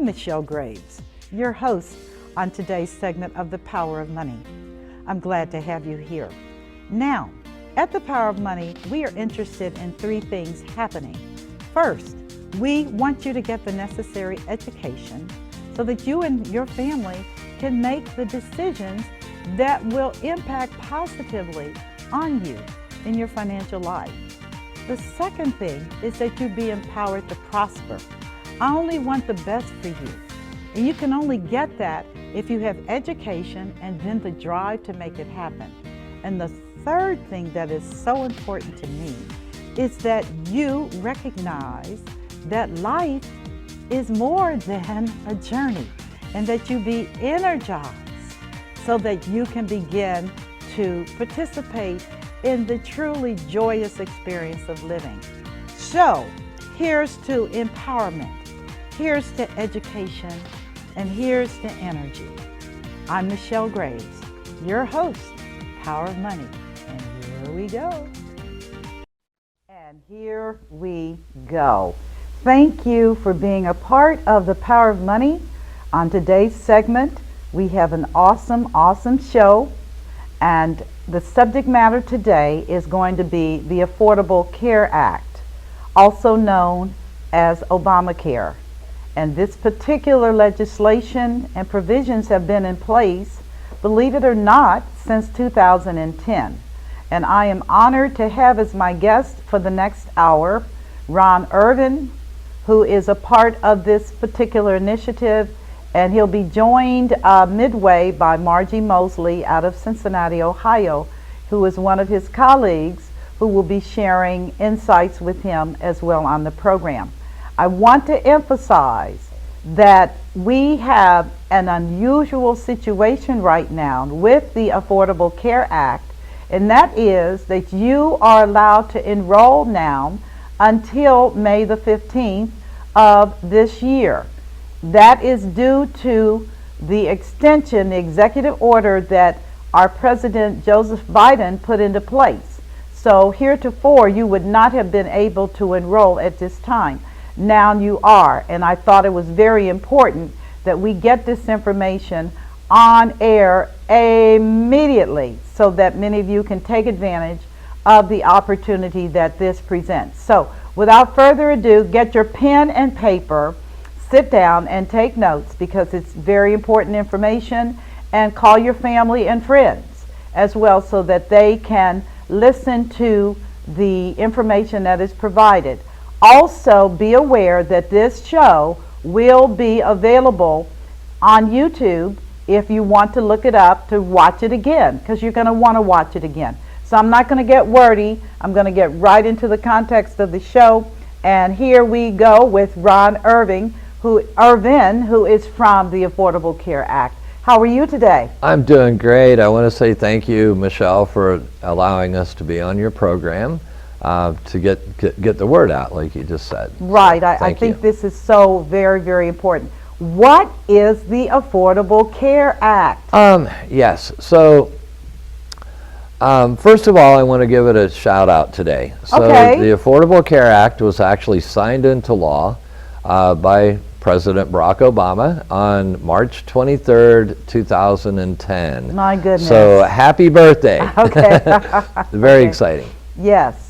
I'm Michelle Graves, your host on today's segment of The Power of Money. I'm glad to have you here. Now, at The Power of Money, we are interested in three things happening. First, we want you to get the necessary education so that you and your family can make the decisions that will impact positively on you in your financial life. The second thing is that you be empowered to prosper. I only want the best for you. And you can only get that if you have education and then the drive to make it happen. And the third thing that is so important to me is that you recognize that life is more than a journey and that you be energized so that you can begin to participate in the truly joyous experience of living. So, here's to empowerment, here's to education, and here's to energy. I'm Michelle Graves, your host, Power of Money, and here we go. And here we go. Thank you for being a part of the Power of Money. On today's segment, we have an awesome show, and the subject matter today is going to be the Affordable Care Act, also known as Obamacare. And this particular legislation and provisions have been in place, believe it or not, since 2010. And I am honored to have as my guest for the next hour, Ron Irvine, who is a part of this particular initiative, and he'll be joined midway by Margie Mosley out of Cincinnati, Ohio, who is one of his colleagues who will be sharing insights with him as well on the program. I want to emphasize that we have an unusual situation right now with the Affordable Care Act, and that is that you are allowed to enroll now until May the 15th of this year. That is due to the extension, the executive order that our President Joseph Biden put into place. So heretofore, you would not have been able to enroll at this time. Now you are, and I thought it was very important that we get this information on air immediately so that many of you can take advantage of the opportunity that this presents. So without further ado, get your pen and paper, sit down and take notes because it's very important information, and call your family and friends as well so that they can listen to the information that is provided. Also, be aware that this show will be available on YouTube if you want to look it up to watch it again, because you're going to want to watch it again. So I'm not going to get wordy. I'm going to get right into the context of the show. And here we go with Ron Irvine, who is from the Affordable Care Act. How are you today? I'm doing great. I want to say thank you, Michelle, for allowing us to be on your program to get the word out, like you just said. Right. I think this is so very important. What is the Affordable Care Act? Yes. So first of all, I want to give it a shout out today. So the Affordable Care Act was actually signed into law by President Barack Obama on March 23rd, 2010. My goodness. So happy birthday. Okay. Very exciting. Yes.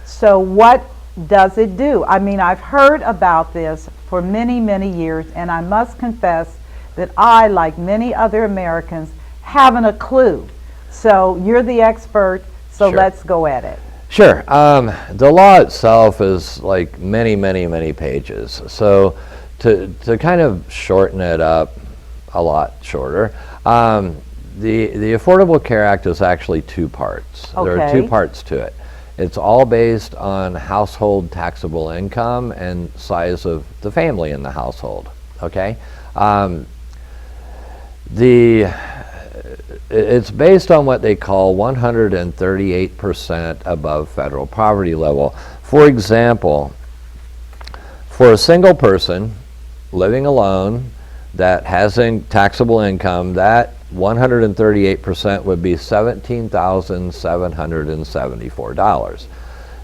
So what does it do? I mean, I've heard about this for many years, and I must confess that I, like many other Americans, haven't a clue. So you're the expert, so Sure. Let's go at it. Sure. The law itself is like many pages. So to kind of shorten it up a lot shorter, the Affordable Care Act is actually two parts. Okay. There are two parts to it. It's all based on household taxable income and size of the family in the household. Okay. It's based on what they call 138% above federal poverty level. For example, for a single person living alone that has taxable income, that 138% would be $17,774.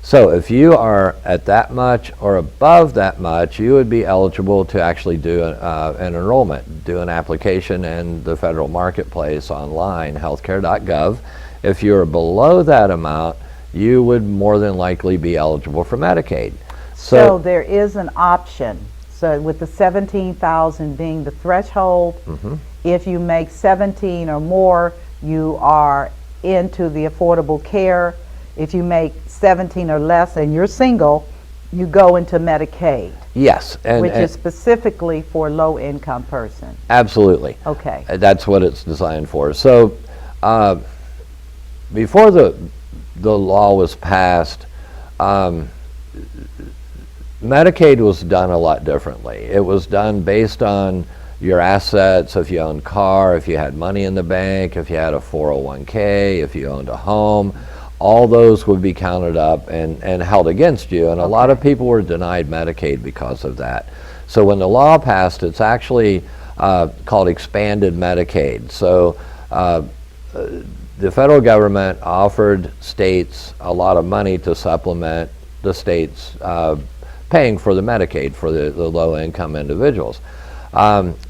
So if you are at that much or above that much, you would be eligible to actually do an enrollment, do an application in the federal marketplace online, healthcare.gov. If you're below that amount, you would more than likely be eligible for Medicaid. So there is an option. So with the 17,000 being the threshold, if you make 17 or more, you are into the affordable care. If you make 17 or less and you're single, you go into Medicaid. Yes. Which is specifically for low-income person. Absolutely. Okay. That's what it's designed for. So before the law was passed, Medicaid was done a lot differently. It was done based on your assets, if you owned a car, if you had money in the bank, if you had a 401k, if you owned a home. All those would be counted up and held against you, and a lot of people were denied Medicaid because of that. So when the law passed, it's actually called expanded Medicaid. So the federal government offered states a lot of money to supplement the states paying for the Medicaid for the low-income individuals.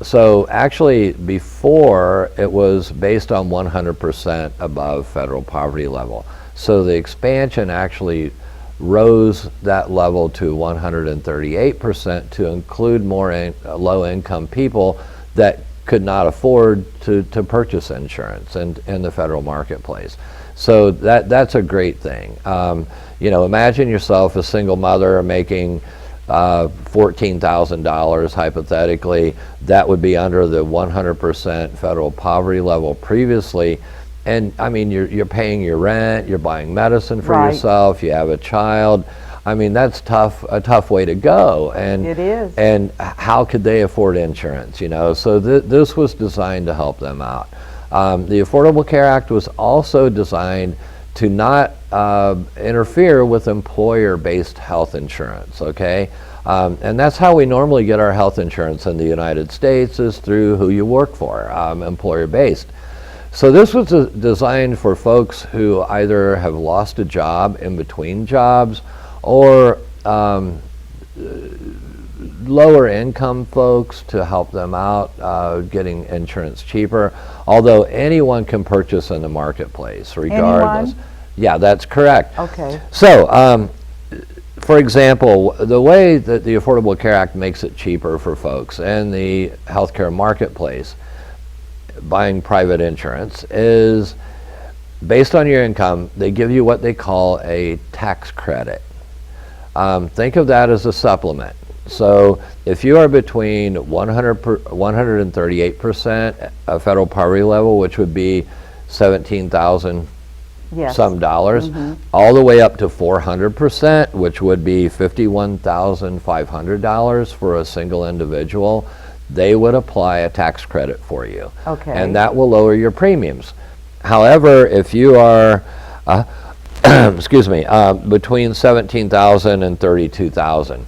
So actually, before, it was based on 100% above federal poverty level. So the expansion actually rose that level to 138% to include more low-income people that could not afford to purchase insurance in the federal marketplace. So that's a great thing. You know, imagine yourself a single mother making $14,000 hypothetically. That would be under the 100% federal poverty level previously. And I mean, you're paying your rent, you're buying medicine for yourself, you have a child. I mean, that's a tough way to go. And it is. And how could they afford insurance, you know? So this was designed to help them out. The Affordable Care Act was also designed to not interfere with employer-based health insurance, okay? And that's how we normally get our health insurance in the United States, is through who you work for, employer-based. So this was designed for folks who either have lost a job in between jobs, or lower income folks, to help them out getting insurance cheaper, although anyone can purchase in the marketplace regardless. Anyone? Yeah, that's correct. Okay. So for example, the way that the Affordable Care Act makes it cheaper for folks in the healthcare marketplace buying private insurance is based on your income. They give you what they call a tax credit. Think of that as a supplement. So if you are between 138% of federal poverty level, which would be 17,000 some dollars, all the way up to 400%, which would be $51,500 for a single individual, they would apply a tax credit for you. Okay. And that will lower your premiums. However, if you are excuse me, between 17,000 and 32,000,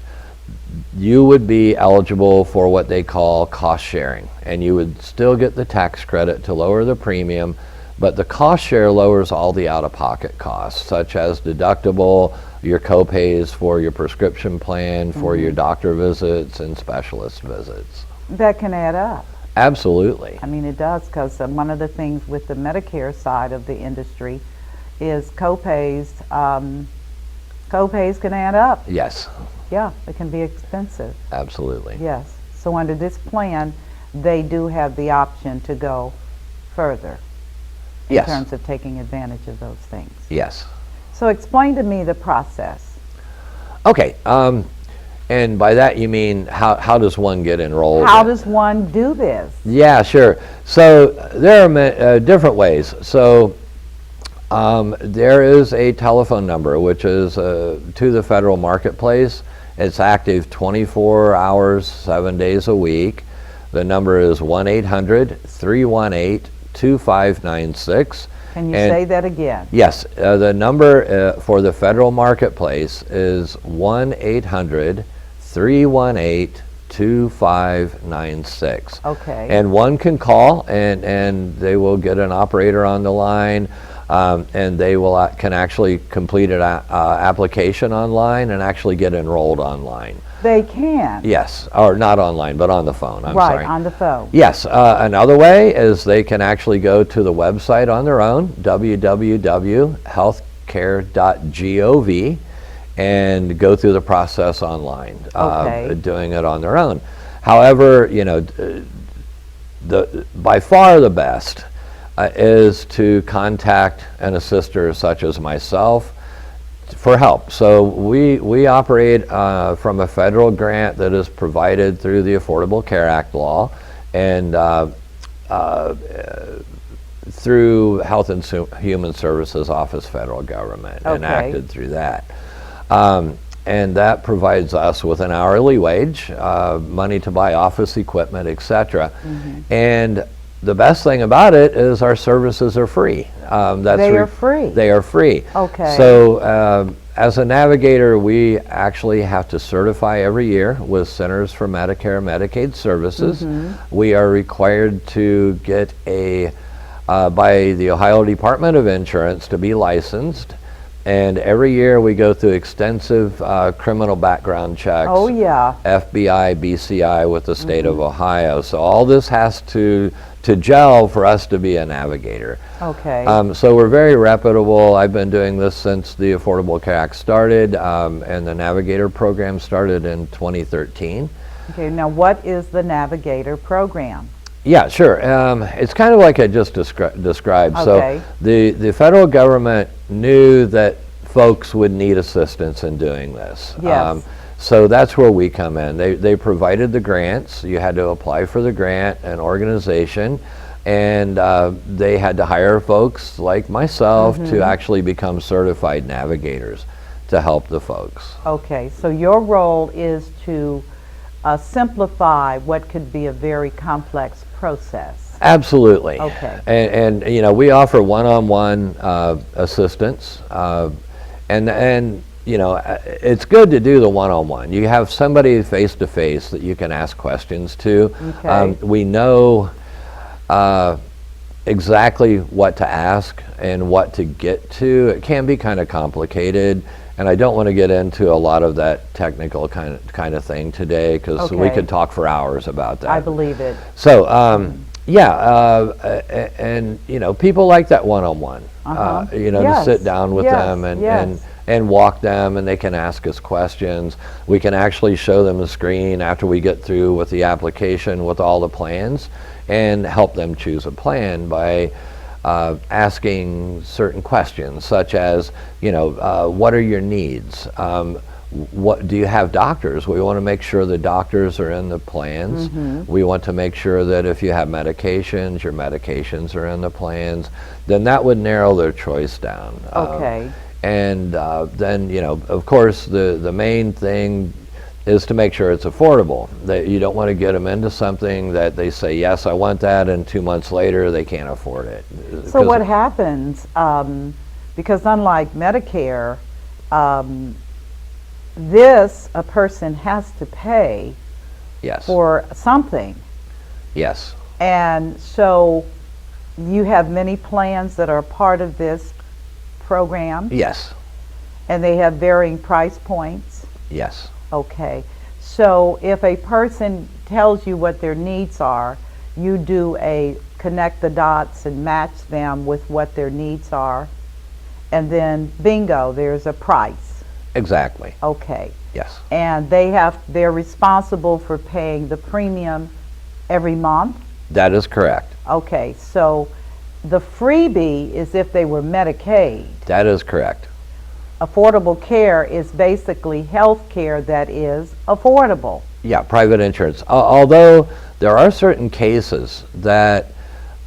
you would be eligible for what they call cost sharing, and you would still get the tax credit to lower the premium, but the cost share lowers all the out-of-pocket costs, such as deductible, your co-pays for your prescription plan, for your doctor visits and specialist visits. That can add up. Absolutely. I mean, it does, because one of the things with the Medicare side of the industry is co-pays. Co-pays can add up. Yes. Yeah, it can be expensive. Absolutely. Yes. So under this plan, they do have the option to go further in terms of taking advantage of those things. Yes. So explain to me the process. Okay. And by that you mean how does one get enrolled? How does one do this? Yeah, sure. So there are different ways. So there is a telephone number which is to the federal marketplace. It's active 24 hours, 7 days a week. The number is 1-800-318-2596. Can you say that again? Yes. The number for the federal marketplace is 1-800-318-2596. Okay. And one can call and they will get an operator on the line. and they can actually complete an application online and actually get enrolled online. They can? Yes, or not online, but on the phone. I'm sorry. Right, on the phone. Yes, another way is they can actually go to the website on their own, www.healthcare.gov, and go through the process online, doing it on their own. However, you know, by far the best is to contact an assister such as myself for help. So we operate from a federal grant that is provided through the Affordable Care Act law, and through Health and Human Services Office, federal government, enacted through that. And that provides us with an hourly wage, money to buy office equipment, etc. And the best thing about it is our services are free. They are free? They are free. Okay. So as a navigator, we actually have to certify every year with Centers for Medicare and Medicaid Services. We are required to get by the Ohio Department of Insurance to be licensed. And every year we go through extensive criminal background checks. Oh, yeah. FBI, BCI with the state of Ohio. So all this has to gel for us to be a navigator. Okay. So we're very reputable. I've been doing this since the Affordable Care Act started, and the Navigator program started in 2013. Okay, now what is the Navigator program? Yeah, sure. It's kind of like I just described. Okay. So the federal government knew that folks would need assistance in doing this. Yes. So that's where we come in. They provided the grants. You had to apply for the grant, an organization, and they had to hire folks like myself to actually become certified navigators to help the folks. Okay, so your role is to simplify what could be a very complex process. Absolutely. Okay. And you know, we offer one-on-one assistance, and you know, it's good to do the one-on-one. You have somebody face-to-face that you can ask questions to. Okay. We know exactly what to ask and what to get to. It can be kind of complicated, and I don't want to get into a lot of that technical kind of thing today, because we could talk for hours about that. I believe it. So yeah, and you know, people like that one-on-one. You know, to sit down with them and walk them, and they can ask us questions. We can actually show them a screen after we get through with the application with all the plans, and help them choose a plan by asking certain questions, such as, you know, what are your needs? What do you have doctors? We want to make sure the doctors are in the plans. We want to make sure that if you have medications, your medications are in the plans. Then that would narrow their choice down. Okay. And then, you know, of course, the main thing is to make sure it's affordable. That you don't want to get them into something that they say, yes, I want that, and 2 months later they can't afford it. So what happens, because unlike Medicare, a person has to pay for something. Yes. And so you have many plans that are part of this program? Yes. And they have varying price points? Yes. Okay. So if a person tells you what their needs are, you do connect the dots and match them with what their needs are, and then bingo, there's a price. Exactly. Okay. Yes. And they're responsible for paying the premium every month? That is correct. Okay, so the freebie is if they were Medicaid. That is correct. Affordable care is basically health care that is affordable. Yeah, private insurance. Although there are certain cases that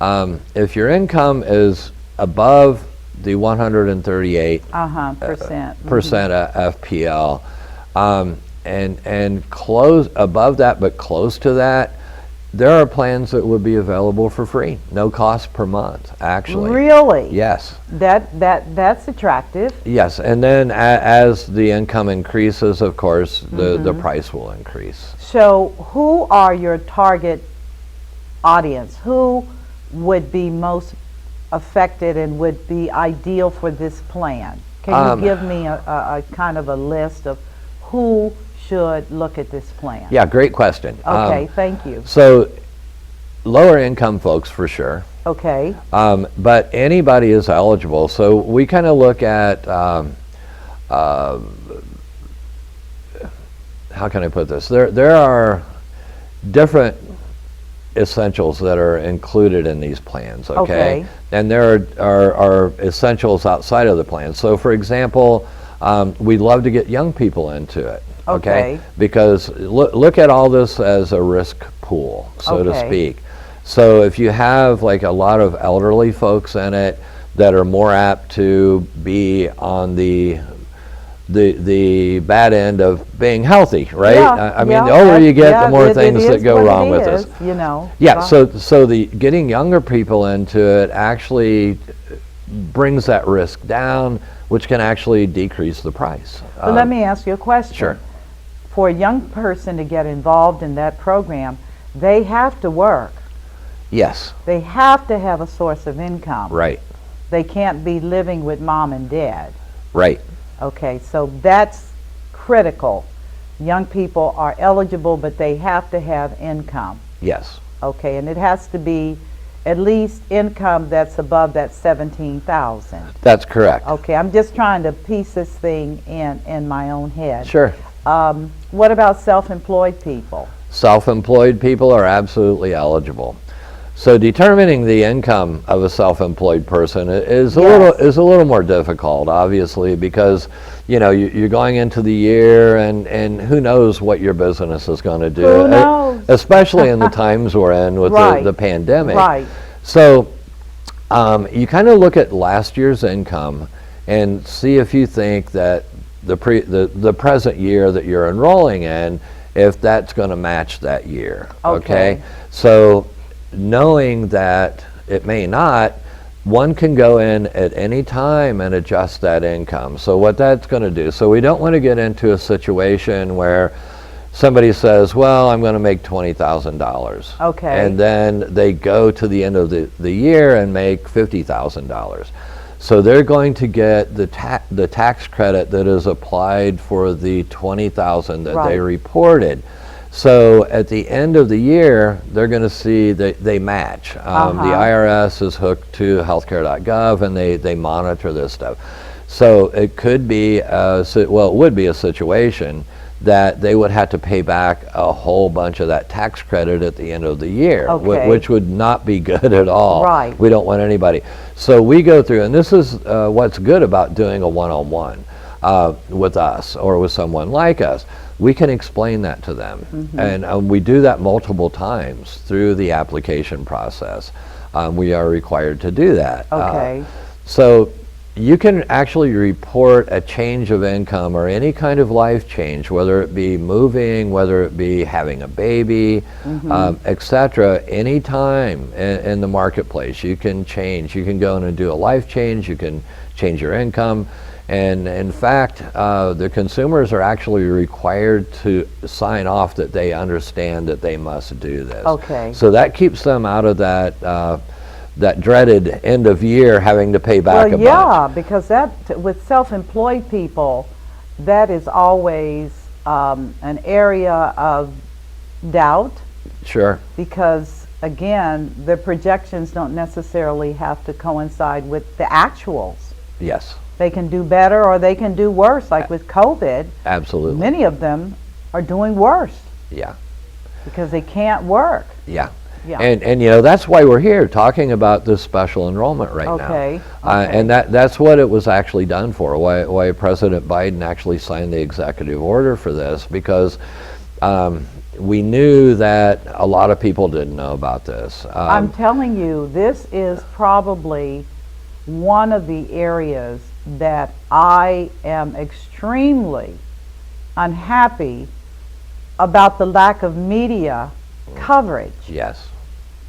if your income is above the 138% FPL, and close above that, but close to that, there are plans that would be available for free, no cost per month, actually. Really? Yes. That's attractive. Yes, and then as the income increases, of course, the price will increase. So who are your target audience? Who would be most affected and would be ideal for this plan? Can you give me a kind of a list of who should look at this plan? Yeah, great question. Okay, thank you. So lower income folks for sure. Okay. But anybody is eligible. So we kind of look at, how can I put this? There are different essentials that are included in these plans, okay? And there are essentials outside of the plan. So for example, we'd love to get young people into it, okay? Because look at all this as a risk pool, so to speak. So if you have like a lot of elderly folks in it that are more apt to be on the bad end of being healthy, right? Yeah, I mean, the older you get, the more things that go wrong with us. You know. Yeah, so the getting younger people into it actually brings that risk down, which can actually decrease the price. But let me ask you a question. Sure. For a young person to get involved in that program, they have to work. Yes. They have to have a source of income. Right. They can't be living with mom and dad. Right. Okay, so that's critical. Young people are eligible, but they have to have income. Yes. Okay, and it has to be at least income that's above that 17,000. That's correct. Okay, I'm just trying to piece this thing in my own head. Sure. What about self-employed people? Self-employed people are absolutely eligible. So determining the income of a self-employed person is a little more difficult, obviously, because you're going into the year and who knows what your business is going to do. Who knows? Especially in the times we're in with the pandemic. Right. So you kind of look at last year's income and see if you think that the present year that you're enrolling in, if that's going to match that year. Okay. So knowing that it may not, one can go in at any time and adjust that income. So what that's going to do, so we don't want to get into a situation where somebody says, well, I'm going to make $20,000. Okay. And then they go to the end of the year and make $50,000. So they're going to get the tax credit that is applied for the $20,000 that they reported. So at the end of the year, they're going to see that they match. The IRS is hooked to healthcare.gov, and they monitor this stuff. So it could be, it would be a situation that they would have to pay back a whole bunch of that tax credit at the end of the year, which would not be good at all. Right. We don't want anybody. So we go through, and this is what's good about doing a one-on-one with us or with someone like us. We can explain that to them. And we do that multiple times through the application process. We are required to do that. Okay. So you can actually report a change of income or any kind of life change, whether it be moving, whether it be having a baby, etc. Anytime in the marketplace, you can change. You can go in and do a life change. You can change your income. And in fact, the consumers are actually required to sign off that they understand that they must do this. Okay. So that keeps them out of that dreaded end of year having to pay back a bunch. Yeah, because with self-employed people, that is always an area of doubt. Sure. Because again, the projections don't necessarily have to coincide with the actuals. Yes. They can do better or they can do worse, like with COVID. Absolutely. Many of them are doing worse. Yeah. Because they can't work. Yeah. Yeah. And that's why we're here talking about this special enrollment right now. And that's what it was actually done for, why President Biden actually signed the executive order for this, because we knew that a lot of people didn't know about this. I'm telling you, this is probably one of the areas that I am extremely unhappy about the lack of media coverage. Yes.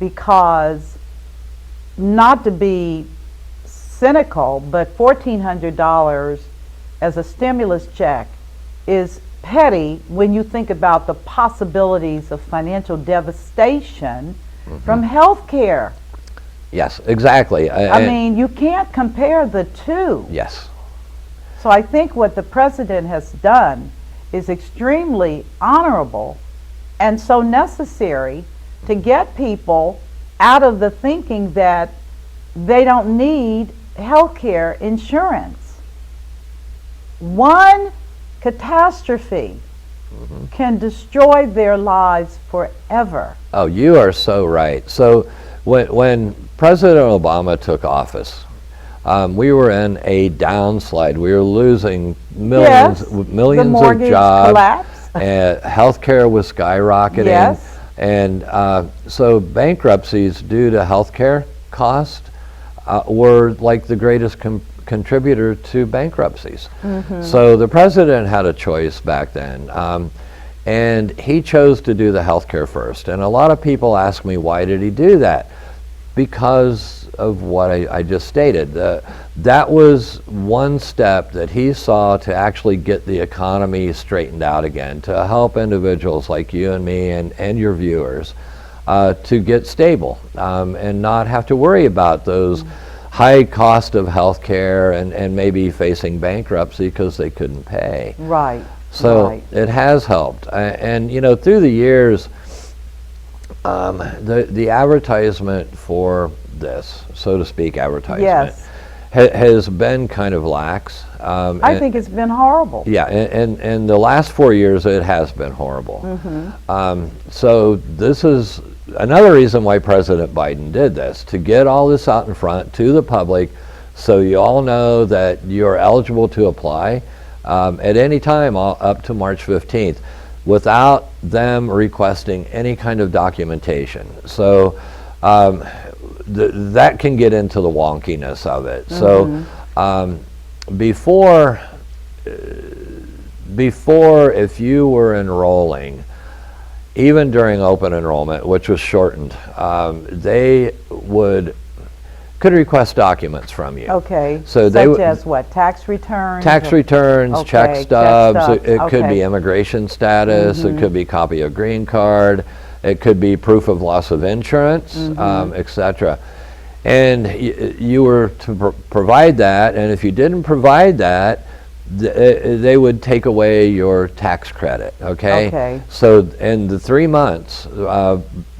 Because, not to be cynical, but $1,400 as a stimulus check is petty when you think about the possibilities of financial devastation from health care. Yes, exactly. I mean, you can't compare the two. Yes. So I think what the president has done is extremely honorable and so necessary to get people out of the thinking that they don't need health care insurance. One catastrophe can destroy their lives forever. Oh, you are so right. So when President Obama took office, we were in a downslide. We were losing millions Yes, millions the of mortgage jobs. collapse. Healthcare was skyrocketing. Yes. And so bankruptcies due to healthcare cost were like the greatest contributor to bankruptcies. So the president had a choice back then. And he chose to do the healthcare first. And a lot of people ask me, why did he do that? Because of what I just stated. That was one step that he saw to actually get the economy straightened out again, to help individuals like you and me and your viewers to get stable and not have to worry about those high cost of health care and maybe facing bankruptcy because they couldn't pay. Right. So right. it has helped. And you know, through the years, the advertisement for this, so to speak, advertisement, Yes. has been kind of lax. I think it's been horrible. Yeah, and the last 4 years it has been horrible. So this is another reason why President Biden did this, to get all this out in front to the public so you all know that you're eligible to apply at any time up to March 15th without them requesting any kind of documentation. So that can get into the wonkiness of it. So before if you were enrolling, even during open enrollment, which was shortened, they could request documents from you. Okay. So Such as what? Tax returns? Tax returns, Okay, check check stubs. stubs, It could okay. be immigration status. It could be copy of green card. It could be proof of loss of insurance, etc. And you were to provide that, and if you didn't provide that, they would take away your tax credit. Okay. So in the 3 months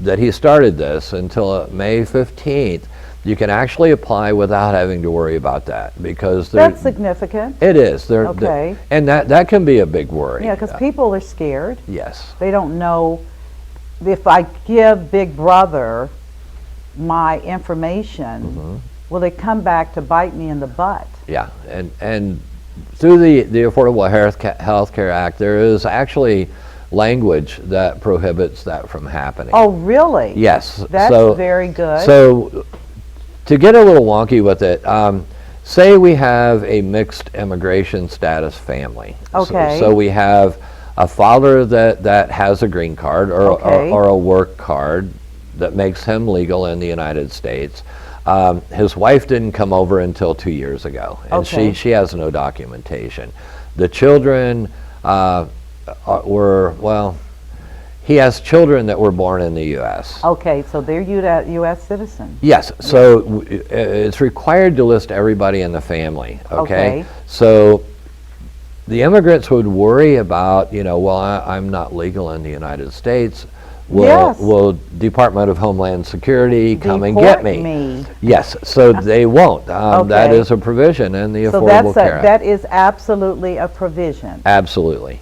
that he started this until May 15th, you can actually apply without having to worry about that, because That's significant. it is. Okay. And that can be a big worry. Yeah, because people are scared. Yes. They don't know if I give Big Brother my information, will it come back to bite me in the butt? Yeah, and through the Affordable Health Care Act, there is actually language that prohibits that from happening. Oh, really? Yes. That's very good. So to get a little wonky with it, say we have a mixed immigration status family. Okay. So we have a father that has a green card or a work card that makes him legal in the United States. His wife didn't come over until 2 years ago, and she has no documentation. The children he has children that were born in the U.S. Okay, so they're U.S. citizens. Yes, so it's required to list everybody in the family, okay? Okay. So the immigrants would worry about, well, I'm not legal in the United States. Will Department of Homeland Security come and get me? Yes, so they won't. That is a provision in the Affordable Care Act. That is absolutely a provision. Absolutely,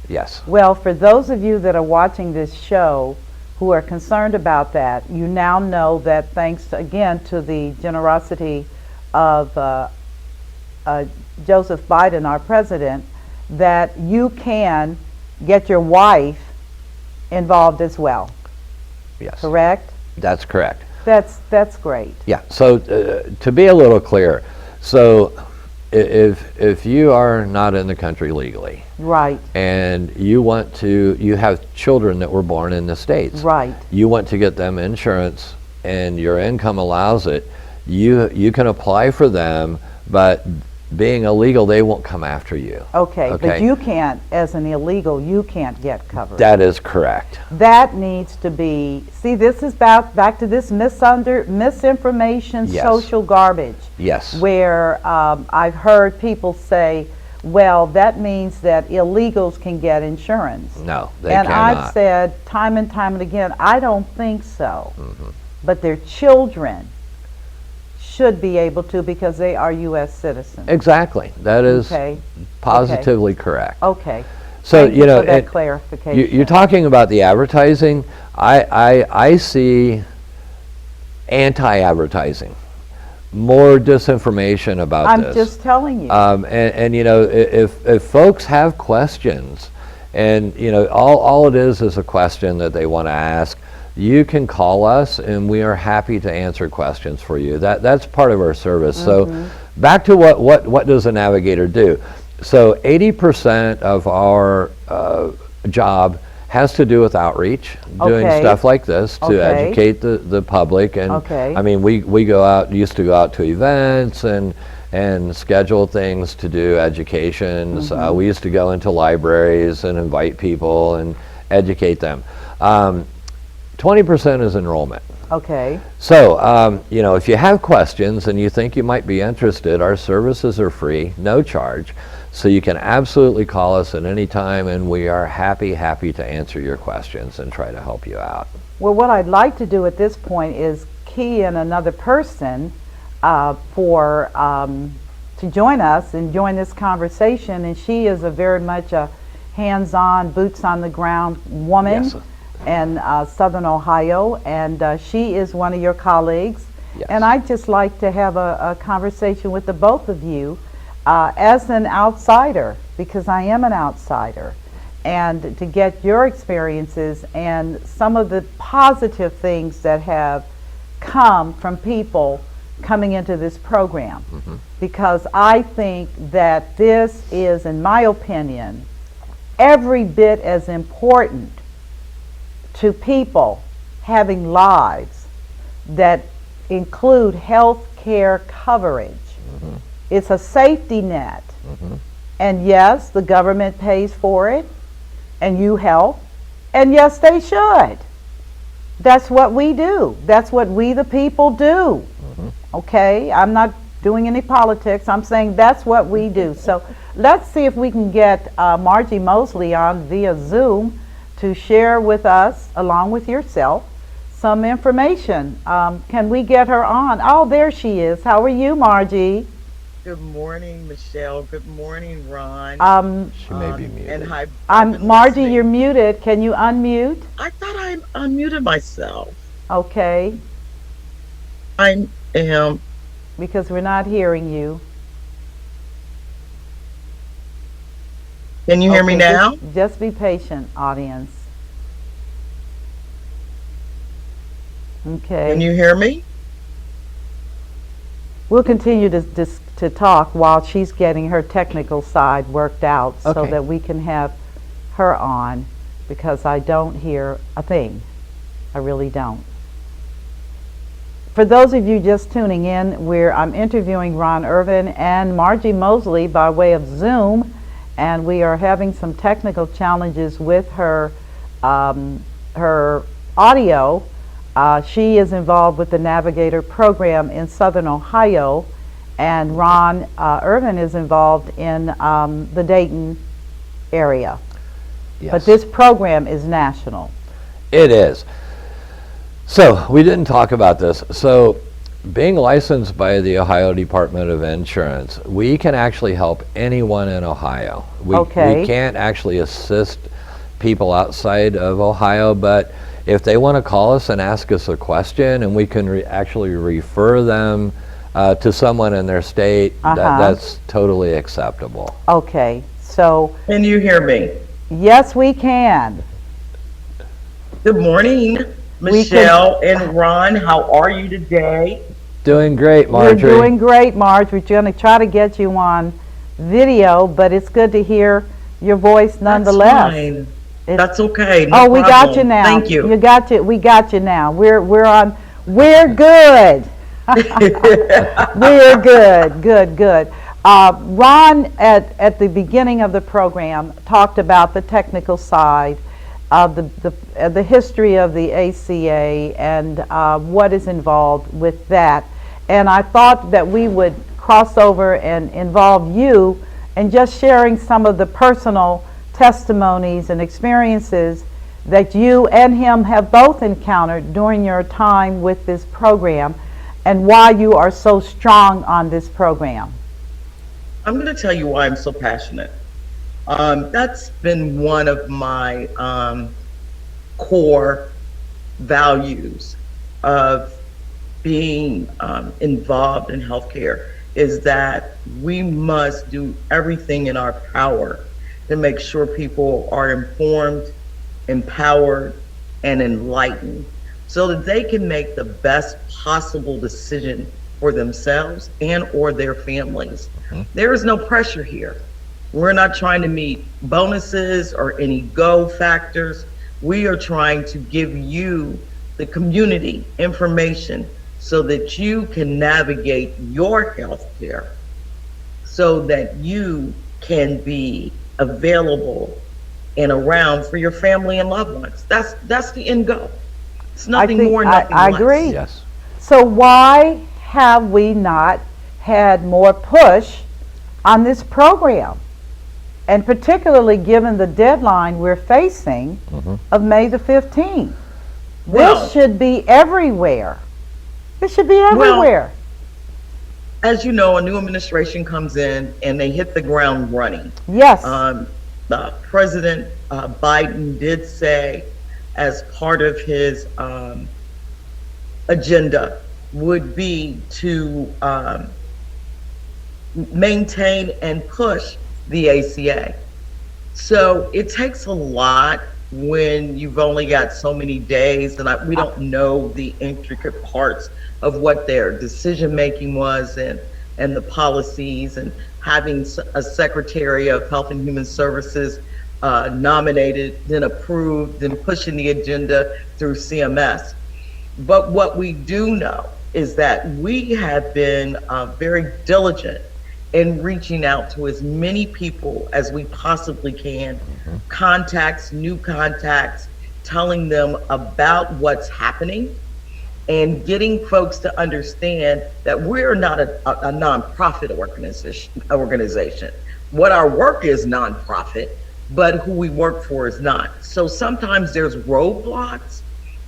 yes. Well, for those of you that are watching this show who are concerned about that, you now know that thanks again to the generosity of Joseph Biden, our president, that you can get your wife involved as well. Yes. Correct? That's correct. That's great. Yeah, so to be a little clear, so if you are not in the country legally, right, and you have children that were born in the States, right, you want to get them insurance and your income allows it, you can apply for them, but being illegal, they won't come after you. Okay, but you can't, as an illegal, you can't get coverage. That is correct. That needs to be, see, this is back to this misinformation, Yes. social garbage. Yes. Where I've heard people say, well, that means that illegals can get insurance. No, they and cannot. I've said time and time and again, I don't think so. But their children should be able to, because they are U.S. citizens. Exactly. That is positively correct. Okay. So, Thank you know, for that clarification. you're talking about the advertising. I see anti-advertising, more disinformation about this. I'm just telling you. And you know, if folks have questions, and you know, all it is a question that they want to ask, you can call us, and we are happy to answer questions for you. That's part of our service. So, back to what does a navigator do? So, 80% of our job has to do with outreach, doing stuff like this to educate the public. And I mean, we used to go out to events and schedule things to do educations. We used to go into libraries and invite people and educate them. 20% is enrollment. Okay. So, you know, if you have questions and you think you might be interested, our services are free, no charge. So you can absolutely call us at any time, and we are happy to answer your questions and try to help you out. Well, what I'd like to do at this point is key in another person to join us and join this conversation, and she is a very much a hands-on, boots-on-the-ground woman. Yes. In Southern Ohio, and she is one of your colleagues. Yes. And I'd just like to have a conversation with the both of you as an outsider, because I am an outsider, and to get your experiences and some of the positive things that have come from people coming into this program. Because I think that this is, in my opinion, every bit as important to people having lives that include health care coverage. It's a safety net. And yes, the government pays for it, and you help, and yes, they should. That's what we do. That's what we the people do. Okay, I'm not doing any politics. I'm saying that's what we do. So let's see if we can get Margie Mosley on via Zoom to share with us, along with yourself, some information. Can we get her on? Oh, there she is. How are you, Margie? Good morning, Michelle. Good morning, Ron. She may be muted. And hi. Margie, you're muted. Can you unmute? I thought I unmuted myself. Okay. I am. Because we're not hearing you. Can you hear me now? Just be patient, audience. Okay. Can you hear me? We'll continue to talk while she's getting her technical side worked out, so that we can have her on, because I don't hear a thing. I really don't. For those of you just tuning in, I'm interviewing Ron Irvine and Margie Mosley by way of Zoom, and we are having some technical challenges with her her audio. She is involved with the Navigator program in Southern Ohio, and Ron Irvine is involved in the Dayton area. Yes. But this program is national. It is. So we didn't talk about this. So being licensed by the Ohio Department of Insurance, we can actually help anyone in Ohio. We can't actually assist people outside of Ohio, but if they want to call us and ask us a question, and we can actually refer them to someone in their state, that's totally acceptable. Okay, so. Can you hear me? Yes, we can. Good morning, Michelle and Ron. How are you today? Doing great, Marjorie. We're doing great, Marge. We're going to try to get you on video, but it's good to hear your voice nonetheless. That's fine. That's okay. No we problem. got you now. Thank you. We got you now. We're good. We're good. Good. Ron, at the beginning of the program, talked about the technical side of the history of the ACA and what is involved with that. And I thought that we would cross over and involve you in just sharing some of the personal testimonies and experiences that you and him have both encountered during your time with this program and why you are so strong on this program. I'm going to tell you why I'm so passionate. That's been one of my core values of being involved in healthcare, is that we must do everything in our power to make sure people are informed, empowered, and enlightened so that they can make the best possible decision for themselves and or their families. There is no pressure here. We're not trying to meet bonuses or any go factors. We are trying to give you, the community, information so that you can navigate your health care so that you can be available and around for your family and loved ones. That's the end goal. It's nothing more, nothing less. I agree. Yes. So why have we not had more push on this program? And particularly given the deadline we're facing of May the 15th. This should be everywhere. This should be everywhere. Well, as you know, a new administration comes in and they hit the ground running. Yes. President Biden did say, as part of his agenda, would be to maintain and push the ACA. So it takes a lot when you've only got so many days, and we don't know the intricate parts of what their decision making was and the policies, and having a Secretary of Health and Human Services nominated, then approved, then pushing the agenda through CMS. But what we do know is that we have been very diligent in reaching out to as many people as we possibly can, contacts, new contacts, telling them about what's happening and getting folks to understand that we're not a nonprofit organization. What our work is nonprofit, but who we work for is not. So sometimes there's roadblocks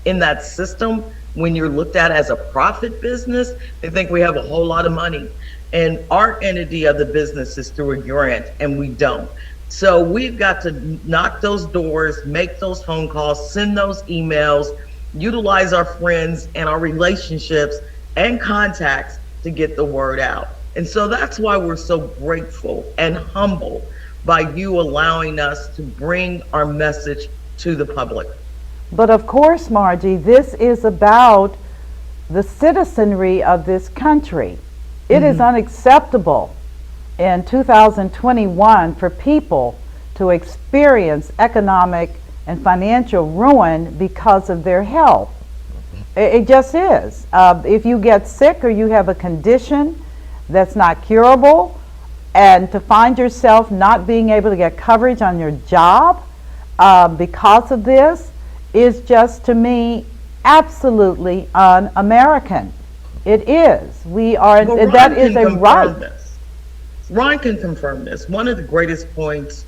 in that system. When you're looked at as a profit business, they think we have a whole lot of money. And our entity of the business is through a grant, and we don't. So we've got to knock those doors, make those phone calls, send those emails, utilize our friends and our relationships and contacts to get the word out. And so that's why we're so grateful and humble by you allowing us to bring our message to the public. But of course, Margie, this is about the citizenry of this country. It is unacceptable in 2021 for people to experience economic and financial ruin because of their health. It just is. If you get sick or you have a condition that's not curable, and to find yourself not being able to get coverage on your job because of this is just, to me, absolutely un-American. It is. We are, well, that is a right. Ron can confirm this. One of the greatest points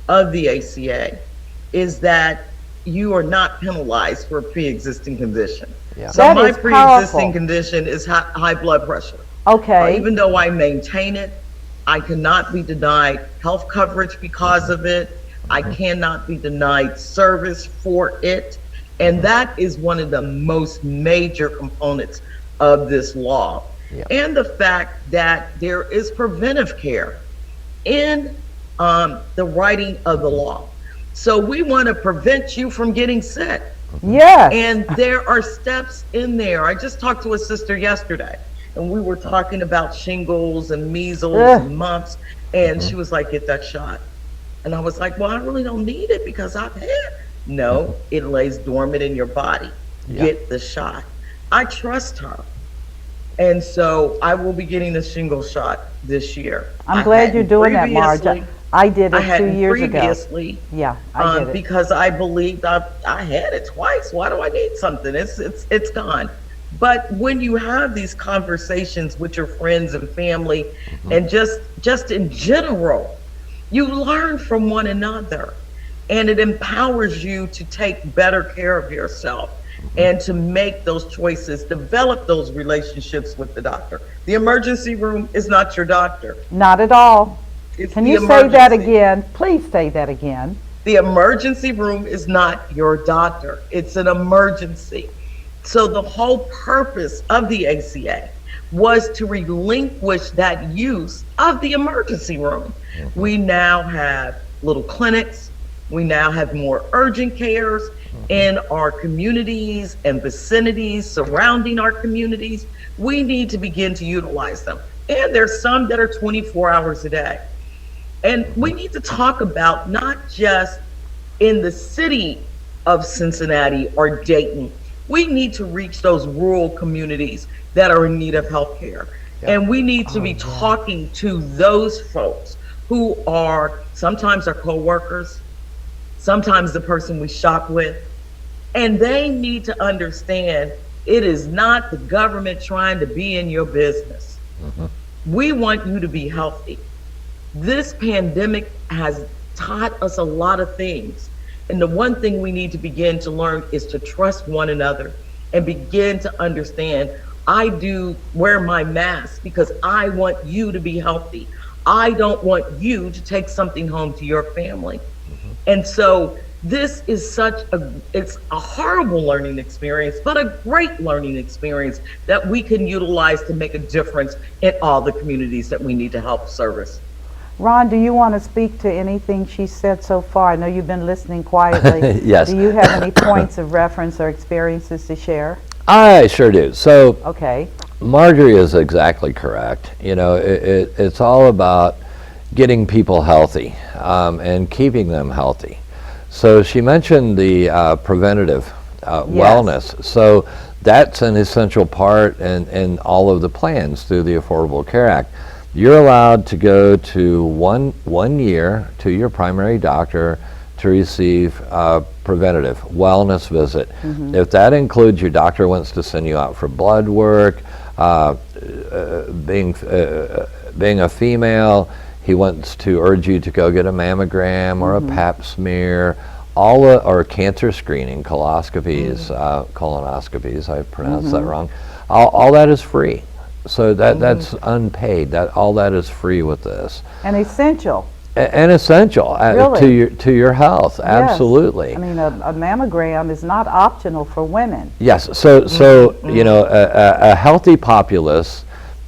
of the ACA is that you are not penalized for a pre-existing condition. Yeah. So That my is pre-existing powerful. condition is high blood pressure. Okay. Even though I maintain it, I cannot be denied health coverage because of it. I cannot be denied service for it. And that is one of the most major components of this law. Yeah. And the fact that there is preventive care in the writing of the law. So we want to prevent you from getting sick. Yes. And there are steps in there. I just talked to a sister yesterday, and we were talking about shingles and measles and mumps, and she was like, get that shot. And I was like, well, I really don't need it because I've had it. No, it lays dormant in your body. Yeah. Get the shot. I trust her. And so I will be getting the shingle shot this year. I'm I glad you're hadn't doing that, Marge. previously. I did I it 2 hadn't years ago. previously. Yeah, I did it. Because I believed I had it twice. Why do I need something? It's gone. But when you have these conversations with your friends and family, and just in general, you learn from one another, and it empowers you to take better care of yourself and to make those choices, develop those relationships with the doctor. The emergency room is not your doctor. Not at all. It's Can the you say that emergency. again? Please say that again. The emergency room is not your doctor. It's an emergency. So the whole purpose of the ACA was to relinquish that use of the emergency room. We now have little clinics. We now have more urgent cares in our communities and vicinities surrounding our communities. We need to begin to utilize them. And there's some that are 24 hours a day. And we need to talk about not just in the city of Cincinnati or Dayton. We need to reach those rural communities that are in need of health care. And we need to be talking to those folks who are sometimes our coworkers, sometimes the person we shop with. And they need to understand it is not the government trying to be in your business. We want you to be healthy. This pandemic has taught us a lot of things. And the one thing we need to begin to learn is to trust one another and begin to understand, I do wear my mask because I want you to be healthy. I don't want you to take something home to your family. And so this is it's a horrible learning experience, but a great learning experience that we can utilize to make a difference in all the communities that we need to help service. Ron, do you want to speak to anything she said so far? I know you've been listening quietly. Yes. Do you have any points of reference or experiences to share? I sure do. So Okay. Marjorie is exactly correct. You know, it's all about getting people healthy and keeping them healthy. So she mentioned the preventative wellness. So that's an essential part in all of the plans through the Affordable Care Act. You're allowed to go to one year to your primary doctor to receive a preventative wellness visit. If that includes your doctor wants to send you out for blood work, being a female, he wants to urge you to go get a mammogram or a pap smear, or cancer screening, colonoscopies, colonoscopies, I pronounced that wrong. All that is free. So that's unpaid. All that is free with this. And essential. And essential Really? to your health. Yes. Absolutely. I mean, a mammogram is not optional for women. Yes. So you know, a healthy populace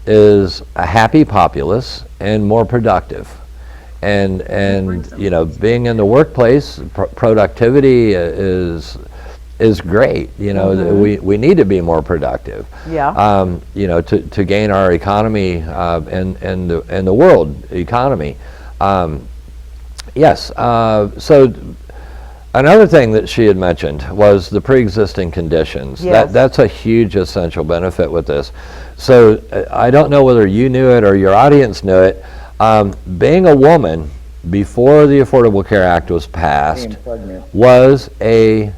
is a happy populace and more productive. And you know, being in the workplace, productivity is great. You know, we need to be more productive. Yeah. You know, to gain our economy and the world economy. Yes. So another thing that she had mentioned was the pre-existing conditions. Yes. That's a huge essential benefit with this. So I don't know whether you knew it or your audience knew it. Being a woman before the Affordable Care Act was passed was a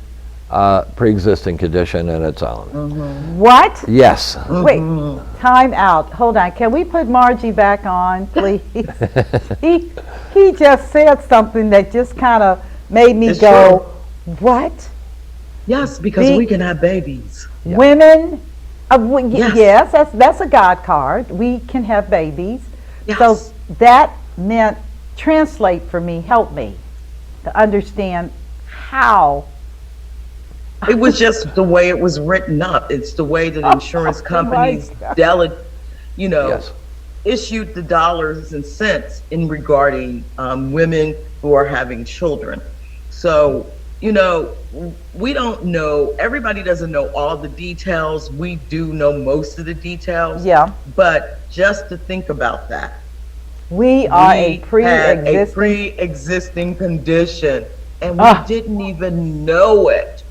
pre-existing condition in its own. What? Yes. Wait, time out. Hold on. Can we put Margie back on, please? he just said something that just kind of made me It's go, true. what? Yes, because we can have babies. Yeah. Women, Yes. yes, that's a God card. We can have babies. Yes. So that meant, translate for me, help me to understand how. It was just the way it was written up. It's the way that insurance companies Yes. issued the dollars and cents in regarding women who are having children. So, you know, we don't know, everybody doesn't know all the details. We do know most of the details. Yeah. But just to think about that. We are a We had a pre-existing. pre-existing condition and we didn't even know it.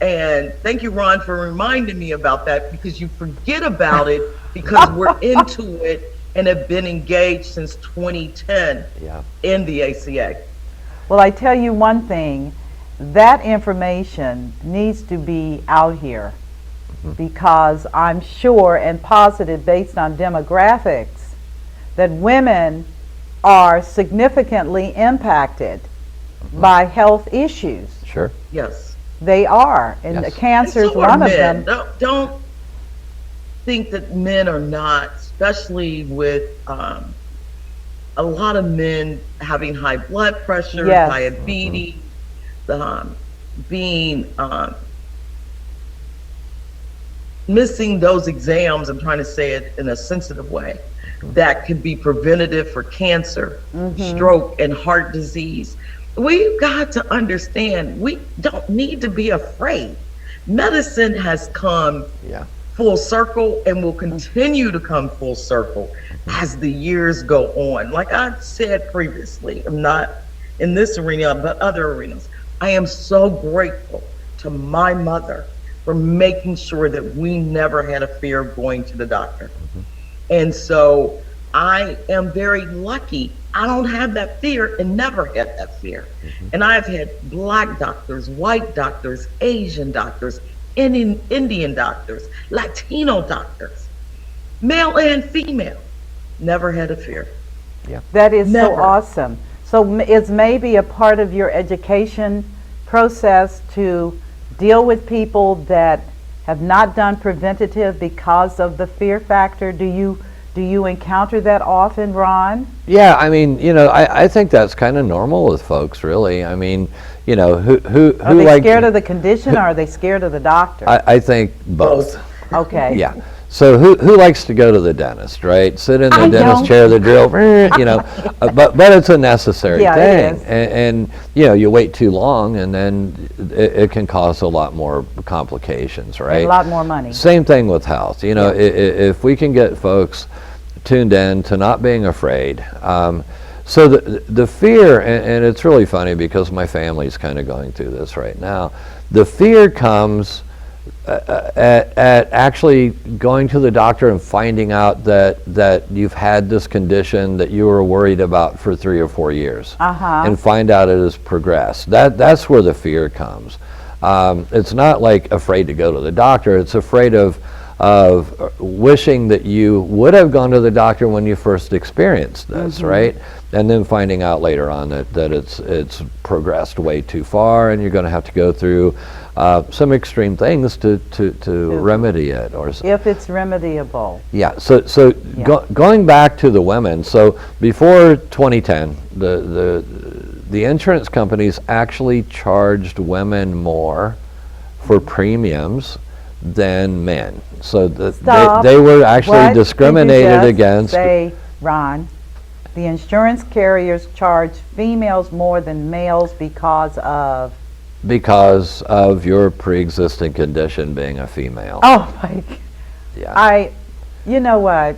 And thank you, Ron, for reminding me about that, because you forget about it because we're into it and have been engaged since 2010 Yeah. in the ACA. Well, I tell you one thing, that information needs to be out here because I'm sure and positive based on demographics that women are significantly impacted by health issues. Sure. Yes. They are, and Yes. cancer is And so are one of men. them. Don't think that men are not, especially with a lot of men having high blood pressure, Yes. diabetes, being missing those exams. I'm trying to say it in a sensitive way. That could be preventative for cancer, stroke, and heart disease. We've got to understand we don't need to be afraid. Medicine has come Yeah. full circle and will continue to come full circle as the years go on. Like I said previously, I'm not in this arena, but other arenas. I am so grateful to my mother for making sure that we never had a fear of going to the doctor. And so I am very lucky. I don't have that fear and never had that fear. And I've had Black doctors, white doctors, Asian doctors, Indian doctors, Latino doctors, male and female. Never had a fear. That is so Never. awesome. So it's maybe a part of your education process to deal with people that have not done preventative because of the fear factor. Do you encounter that often, Ron? Yeah, I mean, I think that's kind of normal with folks, really. I mean, who Are they like scared of the condition or are they scared of the doctor? I think both. Okay. Yeah. So who likes to go to the dentist, right? Sit in the I dentist don't. chair, the drill, but it's a necessary Yeah, it thing. is. And you wait too long and then it can cause a lot more complications, right? And a lot more money. Same thing with health. If we can get folks tuned in to not being afraid. So the fear, and it's really funny because my family's kind of going through this right now. The fear comes at actually going to the doctor and finding out that you've had this condition that you were worried about for 3 or 4 years, and find out it has progressed. That's where the fear comes. It's not like afraid to go to the doctor. It's afraid of wishing that you would have gone to the doctor when you first experienced this, right? And then finding out later on that it's progressed way too far, and you're going to have to go through some extreme things to remedy it, or If it's remediable. yeah. So going back to the women. So before 2010, the insurance companies actually charged women more for premiums than men. So they were actually What did you discriminated just against. say, Ron? The insurance carriers charge females more than males because of your pre-existing condition being a female. Oh my! Yeah. You know what?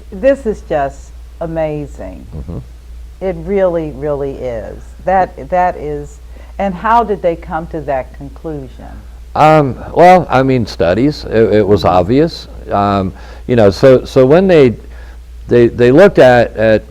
This is just amazing. It really, really is. That is. And how did they come to that conclusion? Well, I mean, studies. It was obvious. So when they looked at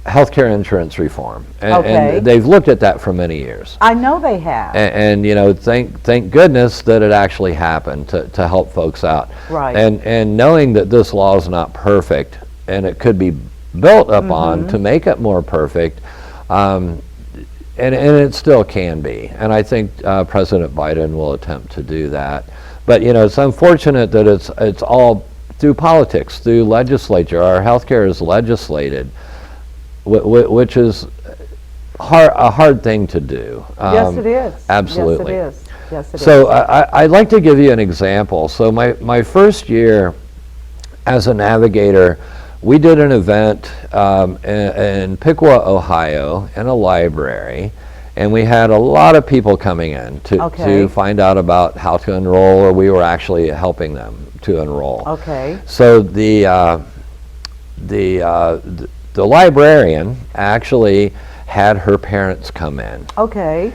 healthcare insurance reform, and they've looked at that for many years. I know they have. And thank goodness that it actually happened to help folks out. Right. And knowing that this law is not perfect, and it could be built upon to make it more perfect. And it still can be, and I think President Biden will attempt to do that. But it's unfortunate that it's all through politics, through legislature. Our healthcare is legislated, which is a hard thing to do. Yes, it is. Absolutely. Yes, it is. Yes, it So is. I'd like to give you an example. So my first year as a navigator, we did an event in Piqua, Ohio, in a library, and we had a lot of people coming in to find out about how to enroll, or we were actually helping them to enroll. Okay. So the librarian actually had her parents come in. Okay.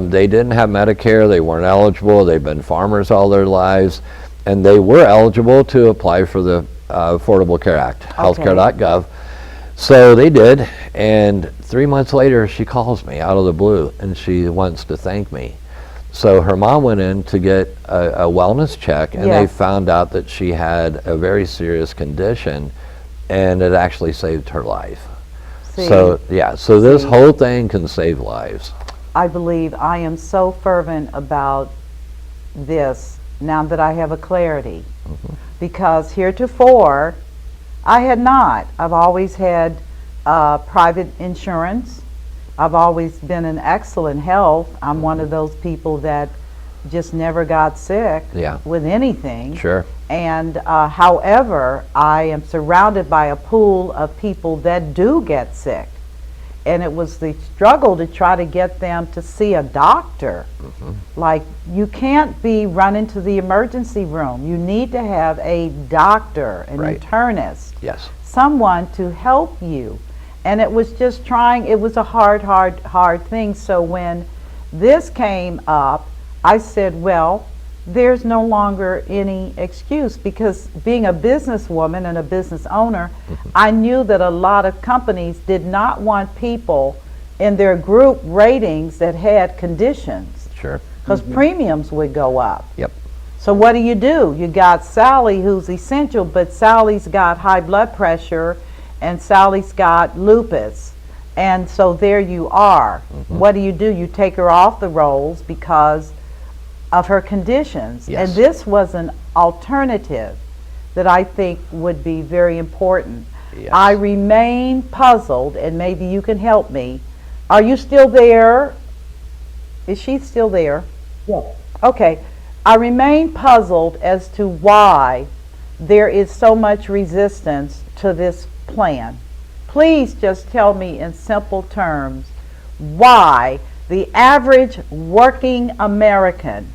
They didn't have Medicare, they weren't eligible, they've been farmers all their lives, and they were eligible to apply for the Affordable Care Act, Okay. healthcare.gov. So they did, and 3 months later she calls me out of the blue and she wants to thank me. So her mom went in to get a wellness check, and they Yes. found out that she had a very serious condition, and it actually saved her life. See, So yeah, so this See. whole thing can save lives. I believe I am so fervent about this now that I have a clarity. Because heretofore, I had not. I've always had private insurance. I've always been in excellent health. I'm one of those people that just never got sick Yeah. with anything. Sure. And however, I am surrounded by a pool of people that do get sick. And it was the struggle to try to get them to see a doctor. Like, you can't be running to the emergency room. You need to have a doctor, an Right. internist, Yes. someone to help you. And it was just it was a hard thing. So when this came up, I said, well, there's no longer any excuse, because being a businesswoman and a business owner, I knew that a lot of companies did not want people in their group ratings that had conditions, Sure. because premiums would go up. Yep. So what do? You got Sally, who's essential, but Sally's got high blood pressure and Sally's got lupus. And so there you are. What do? You take her off the rolls because of her conditions. Yes. And this was an alternative that I think would be very important. Yes. I remain puzzled, and maybe you can help me. Are you still there? Is she still there? Yeah. Okay. I remain puzzled as to why there is so much resistance to this plan. Please just tell me in simple terms why the average working American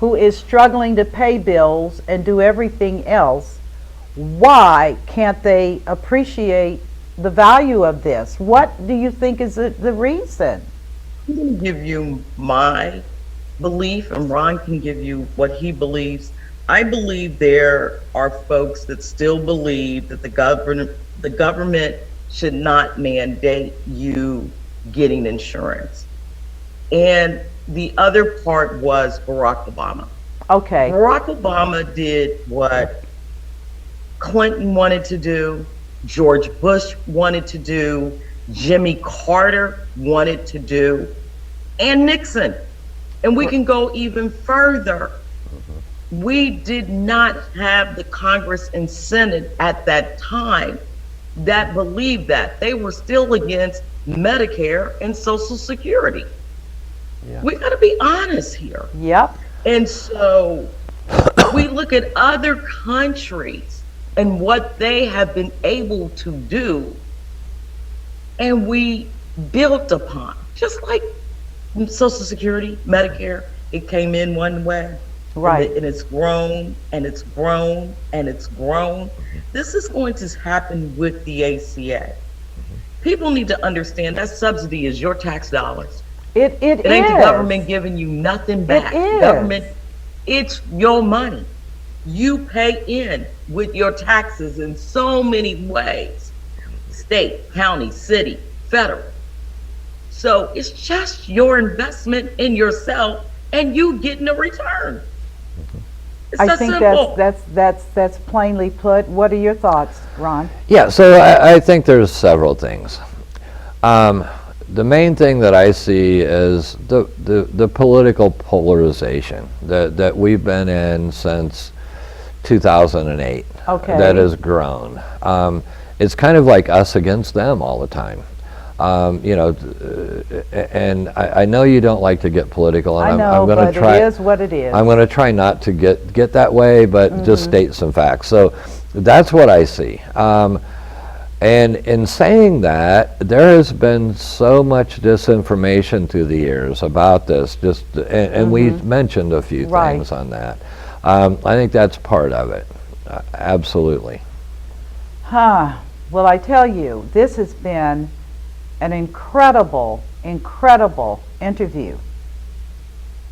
who is struggling to pay bills and do everything else, why can't they appreciate the value of this? What do you think is the reason? I'm going to give you my belief, and Ron can give you what he believes. I believe there are folks that still believe that the government should not mandate you getting insurance. And the other part was Barack Obama. Okay. Barack Obama did what Clinton wanted to do, George Bush wanted to do, Jimmy Carter wanted to do, and Nixon. And we can go even further. We did not have the Congress and Senate at that time that believed that. They were still against Medicare and Social Security. Yeah. We got to be honest here. Yep. And so we look at other countries and what they have been able to do, and we built upon, just like Social Security, Medicare, it came in one way. Right. And it's grown, and it's grown, and it's grown. This is going to happen with the ACA. People need to understand that subsidy is your tax dollars. It It ain't the government giving you nothing back. is. Government, it's your money. You pay in with your taxes in so many ways. State, county, city, federal. So it's just your investment in yourself, and you getting a return. It's I that think simple. that's plainly put. What are your thoughts, Ron? Yeah, so I think there's several things. The main thing that I see is the political polarization that we've been in since 2008. Okay. That has grown. It's kind of like us against them all the time. And I know you don't like to get political, and I know, I'm going but to try. it is what it is. I'm going to try not to get that way, but just state some facts. So that's what I see. And in saying that, there has been so much disinformation through the years about this. And we've mentioned a few Right. things on that. I think that's part of it. Absolutely. Well, I tell you, this has been an incredible interview.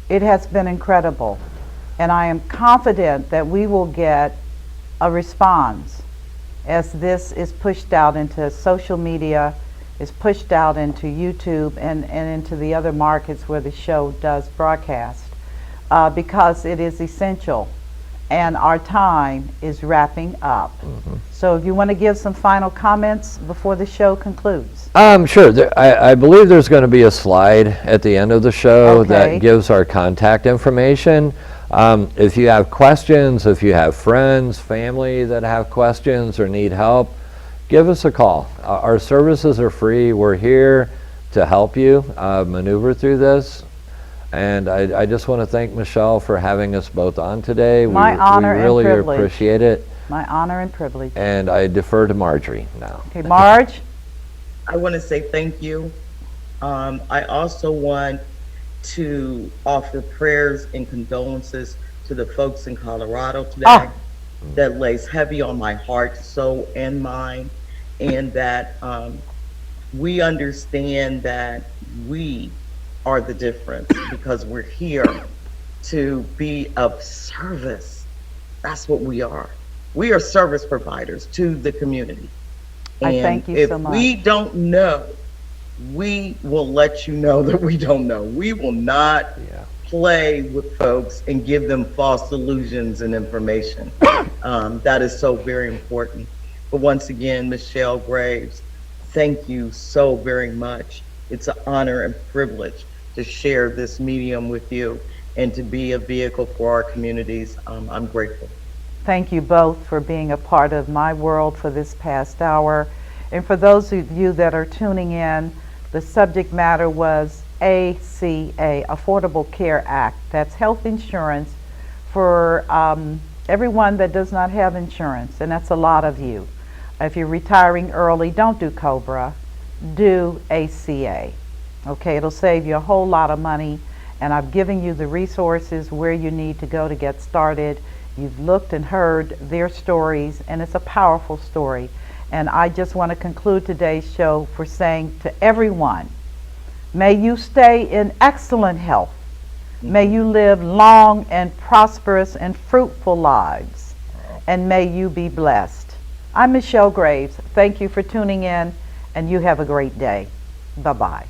It has been incredible. And I am confident that we will get responds as this is pushed out into social media, is pushed out into YouTube and into the other markets where the show does broadcast, because it is essential and our time is wrapping up. So if you want to give some final comments before the show concludes. Sure. I believe there's going to be a slide at the end of the show Okay. that gives our contact information. If you have questions, if you have friends, family that have questions or need help, give us a call. Our services are free. We're here to help you maneuver through this. And I just want to thank Michelle for having us both on today. My honor and we really privilege. appreciate it. My honor and privilege. And I defer to Marjorie now. Okay, Marge? I want to say thank you. I also want to offer prayers and condolences to the folks in Colorado today. Ah. That lays heavy on my heart, soul, and mind, and that we understand that we are the difference because we're here to be of service. That's what we are. We are service providers to the community. I thank you so much. If we don't know, we will let you know that we don't know. We will not play with folks and give them false illusions and information. That is so very important. But once again, Michelle Graves, thank you so very much. It's an honor and privilege to share this medium with you and to be a vehicle for our communities. I'm grateful. Thank you both for being a part of my world for this past hour. And for those of you that are tuning in, the subject matter was ACA, Affordable Care Act. That's health insurance for everyone that does not have insurance, and that's a lot of you. If you're retiring early, don't do COBRA, do ACA. Okay, it'll save you a whole lot of money, and I've given you the resources where you need to go to get started. You've looked and heard their stories, and it's a powerful story. And I just want to conclude today's show for saying to everyone, may you stay in excellent health. May you live long and prosperous and fruitful lives. And may you be blessed. I'm Michelle Graves. Thank you for tuning in, and you have a great day. Bye-bye.